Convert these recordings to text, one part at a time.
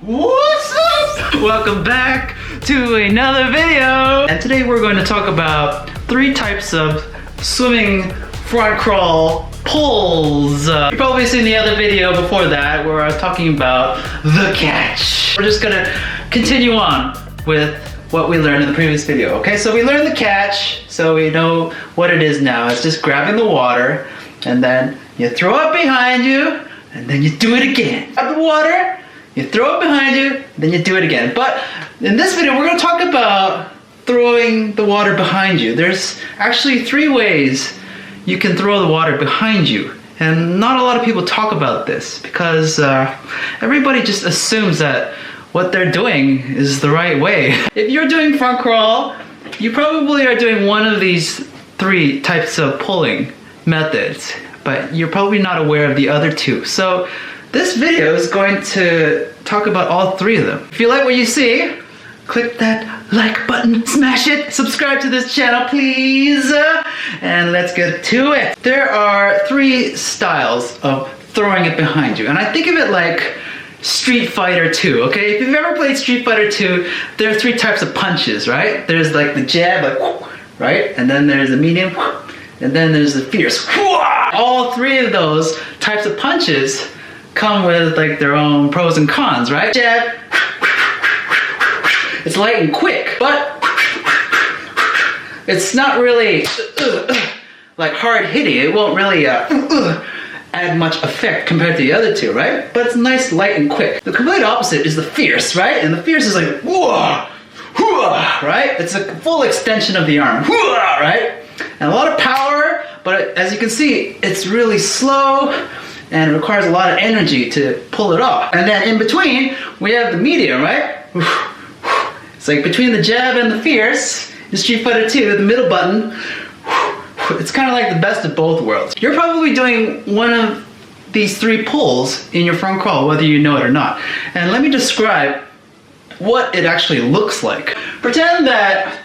What's up? Welcome back to another video. And today we're going to talk about 3 types of swimming front crawl pulls. You've probably seen the other video before that where I was talking about the catch. We're just gonna continue on with what we learned in the previous video. Okay, so we learned the catch, so we know what it is now. It's just grabbing the water and then you throw it behind you and then you do it again. Grab the water, you throw it behind you, then you do it again. But in this video, we're going to talk about throwing the water behind you. There's actually 3 ways you can throw the water behind you. And not a lot of people talk about this because everybody just assumes that what they're doing is the right way. If you're doing front crawl, you probably are doing one of these 3 types of pulling methods, but you're probably not aware of the other 2. So this video is going to talk about all 3 of them. If you like what you see, click that like button, smash it, subscribe to this channel, please, and let's get to it. There are 3 styles of throwing it behind you, and I think of it like Street Fighter 2, okay? If you've ever played Street Fighter 2, there are 3 types of punches, right? There's like the jab, like, right? And then there's the medium, and then there's the fierce. All 3 of those types of punches come with like their own pros and cons, right? Jab, it's light and quick, but it's not really like hard hitting. It won't really add much effect compared to the other 2, right? But it's nice, light, and quick. The complete opposite is the fierce, right? And the fierce is like, whoa, right? It's a full extension of the arm, right? And a lot of power, but as you can see, it's really slow and it requires a lot of energy to pull it off. And then in between, we have the medium, right? It's like between the jab and the fierce, in Street Fighter 2, the middle button, it's kind of like the best of both worlds. You're probably doing one of these 3 pulls in your front crawl, whether you know it or not. And let me describe what it actually looks like. Pretend that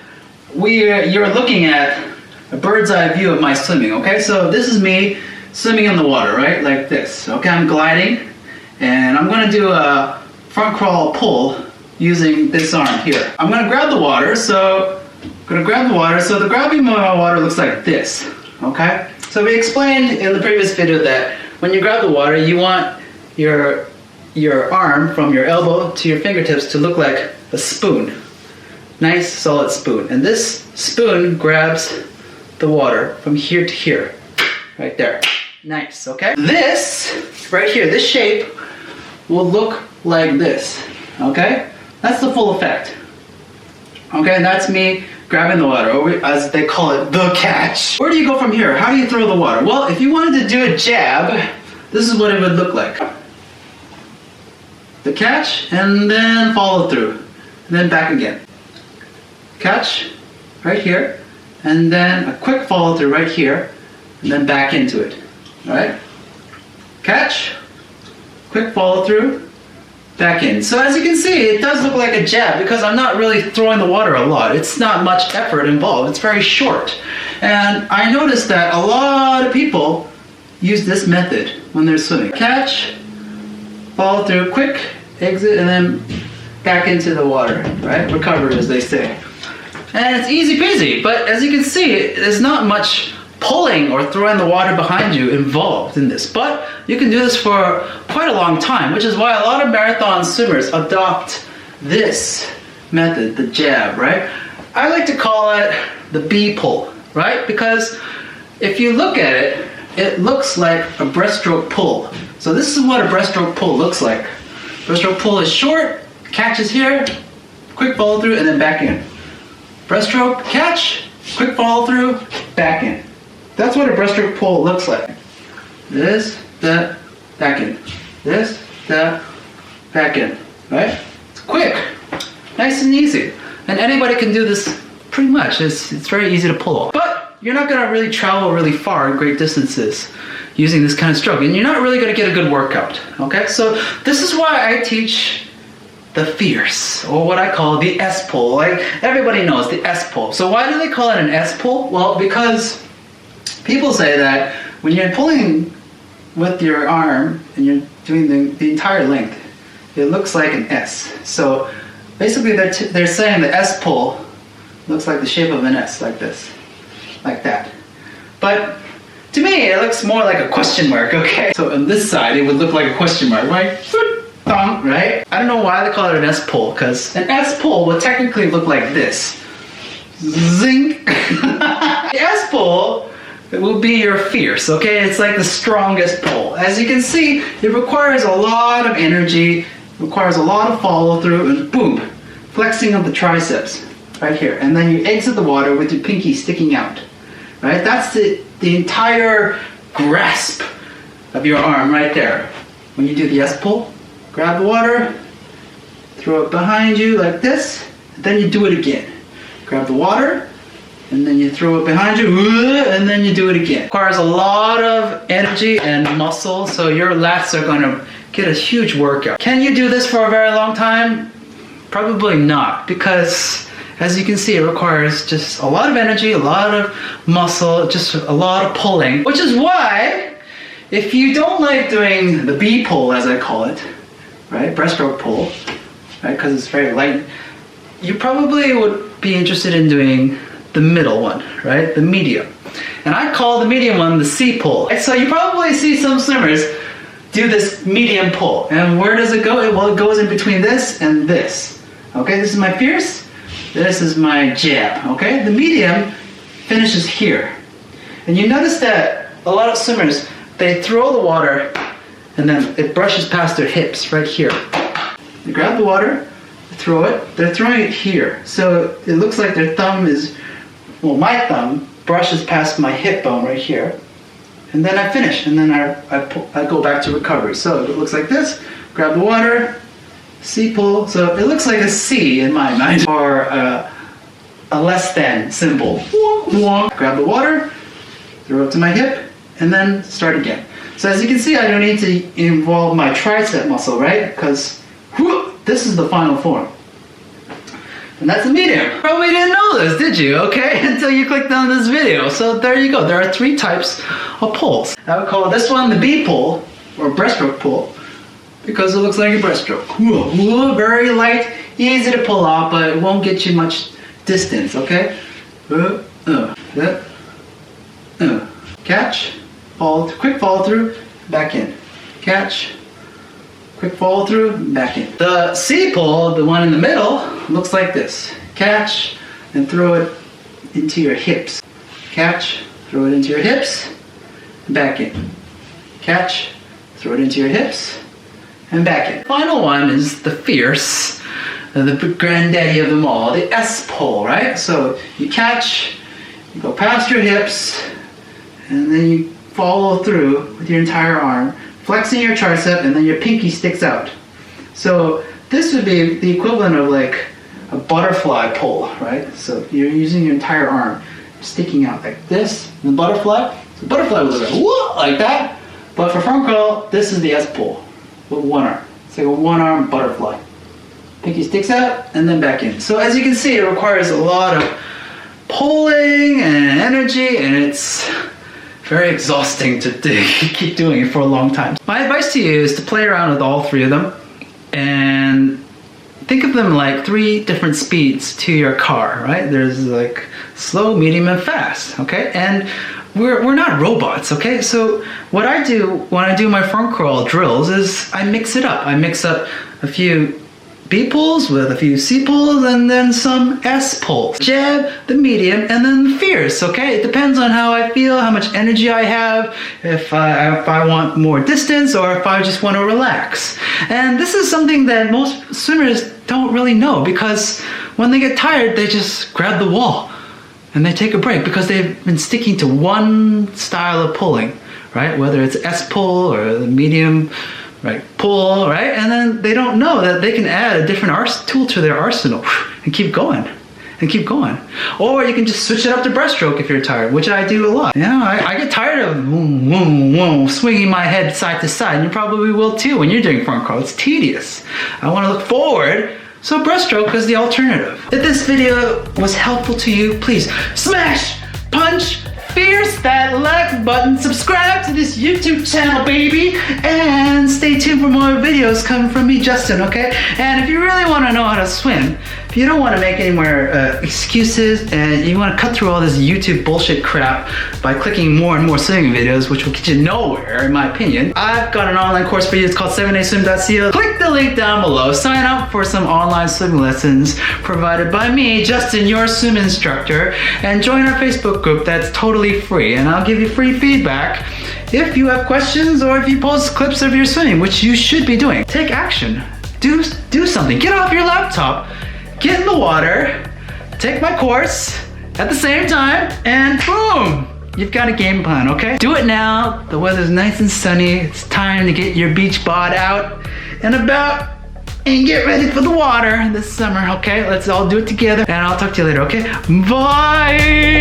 you're looking at a bird's eye view of my swimming, okay? So this is me swimming in the water, right? Like this, okay? I'm gliding, and I'm gonna do a front crawl pull using this arm here. I'm gonna grab the water, so the grabbing my water looks like this, okay? So we explained in the previous video that when you grab the water, you want your arm from your elbow to your fingertips to look like a spoon. Nice, solid spoon. And this spoon grabs the water from here to here, right there. Nice, okay? This, right here, this shape will look like this, okay? That's the full effect. Okay, that's me grabbing the water, or as they call it, the catch. Where do you go from here? How do you throw the water? Well, if you wanted to do a jab, this is what it would look like. The catch, and then follow through, and then back again. Catch, right here, and then a quick follow through right here, and then back into it. Alright? Catch, quick follow through, back in. So as you can see, it does look like a jab because I'm not really throwing the water a lot. It's not much effort involved. It's very short. And I noticed that a lot of people use this method when they're swimming. Catch, follow through, quick, exit, and then back into the water, right? Recover, as they say. And it's easy peasy, but as you can see, there's not much pulling or throwing the water behind you involved in this. But you can do this for quite a long time, which is why a lot of marathon swimmers adopt this method, the jab, right? I like to call it the B pull, right? Because if you look at it, it looks like a breaststroke pull. So this is what a breaststroke pull looks like. Breaststroke pull is short, catches here, quick follow through, and then back in. Breaststroke, catch, quick follow through, back in. That's what a breaststroke pull looks like. This, that, back in. This, that, back in. Right? It's quick, nice and easy. And anybody can do this pretty much. It's very easy to pull off. But you're not gonna really travel really far, great distances, using this kind of stroke. And you're not really gonna get a good workout, okay? So this is why I teach the fierce, or what I call the S pull. Like everybody knows the S pull. So why do they call it an S pull? Well, because people say that when you're pulling with your arm and you're doing the entire length, it looks like an S. So basically they're saying the S pull looks like the shape of an S, like this, like that. But to me, it looks more like a question mark, okay? So on this side, it would look like a question mark, right? Right? I don't know why they call it an S pull, because an S pull would technically look like this. Zing! The S pull, it will be your fierce, okay? It's like the strongest pull. As you can see, it requires a lot of energy, requires a lot of follow through, and boom, flexing of the triceps right here. And then you exit the water with your pinky sticking out, right? That's the entire grasp of your arm right there. When you do the S pull, grab the water, throw it behind you like this, and then you do it again. Grab the water, and then you throw it behind you, and then you do it again. It requires a lot of energy and muscle, so your lats are going to get a huge workout. Can you do this for a very long time? Probably not, because as you can see, it requires just a lot of energy, a lot of muscle, just a lot of pulling, which is why if you don't like doing the B pull, as I call it, right, breaststroke pull, right, because it's very light, you probably would be interested in doing the middle one, right, the medium. And I call the medium one the C pull. So you probably see some swimmers do this medium pull. And where does it go? Well, it goes in between this and this. Okay, this is my fierce, this is my jab, okay? The medium finishes here. And you notice that a lot of swimmers, they throw the water and then it brushes past their hips right here. They grab the water, throw it, they're throwing it here. So it looks like their thumb is, well, my thumb brushes past my hip bone right here. And then I finish, and then I go back to recovery. So it looks like this, grab the water, C pull. So it looks like a C in my mind, or a less than symbol. Grab the water, throw it to my hip, and then start again. So as you can see, I don't need to involve my tricep muscle, right? Because this is the final form. And that's the medium. Probably didn't know this, did you? Okay, until you clicked on this video. So there you go. There are 3 types of pulls. I would call this one the B pull, or breaststroke pull, because it looks like a breaststroke. Very light, easy to pull off, but it won't get you much distance, okay? Catch, quick follow through, back in. Catch, quick follow through, back in. The C pull, the one in the middle, looks like this. Catch and throw it into your hips. Catch, throw it into your hips, back in. Catch, throw it into your hips, and back in. Final one is the fierce, the granddaddy of them all, the S pull, right? So you catch, you go past your hips, and then you follow through with your entire arm, flexing your tricep, and then your pinky sticks out. So this would be the equivalent of like a butterfly pull, right? So you're using your entire arm, sticking out like this. And the butterfly would look like that. But for front curl, this is the S pull with one arm. It's like a one-arm butterfly. Pinky sticks out and then back in. So as you can see, it requires a lot of pulling and energy, and it's very exhausting to keep doing it for a long time. My advice to you is to play around with all 3 of them and think of them like 3 different speeds to your car, right? There's like slow, medium, and fast, okay? And we're not robots, okay? So what I do when I do my front crawl drills is I mix it up. I mix up a few B pulls with a few C pulls and then some S pulls. Jab, the medium, and then the fierce, okay? It depends on how I feel, how much energy I have, if I want more distance or if I just want to relax. And this is something that most swimmers don't really know, because when they get tired, they just grab the wall and they take a break because they've been sticking to one style of pulling, right? Whether it's S pull or the medium, right, pull, right? And then they don't know that they can add a different tool to their arsenal and keep going and keep going. Or you can just switch it up to breaststroke if you're tired, which I do a lot. You know, I get tired of swinging my head side to side, and you probably will too when you're doing front crawl. It's tedious. I want to look forward, so breaststroke is the alternative. If this video was helpful to you, please smash, punch, fierce that like button, subscribe to this YouTube channel, baby, and stay tuned for more videos coming from me, Justin, okay? And if you really want to know how to swim, if you don't want to make any more excuses and you want to cut through all this YouTube bullshit crap by clicking more and more swimming videos, which will get you nowhere, in my opinion, I've got an online course for you. It's called 7daswim.co. Click the link down below. Sign up for some online swimming lessons provided by me, Justin, your swim instructor, and join our Facebook group that's totally free. And I'll give you free feedback if you have questions or if you post clips of your swimming, which you should be doing. Take action. Do something. Get off your laptop. Get in the water, take my course at the same time, and boom! You've got a game plan, okay? Do it now. The weather's nice and sunny. It's time to get your beach bod out and about and get ready for the water this summer, okay? Let's all do it together, and I'll talk to you later, okay? Bye!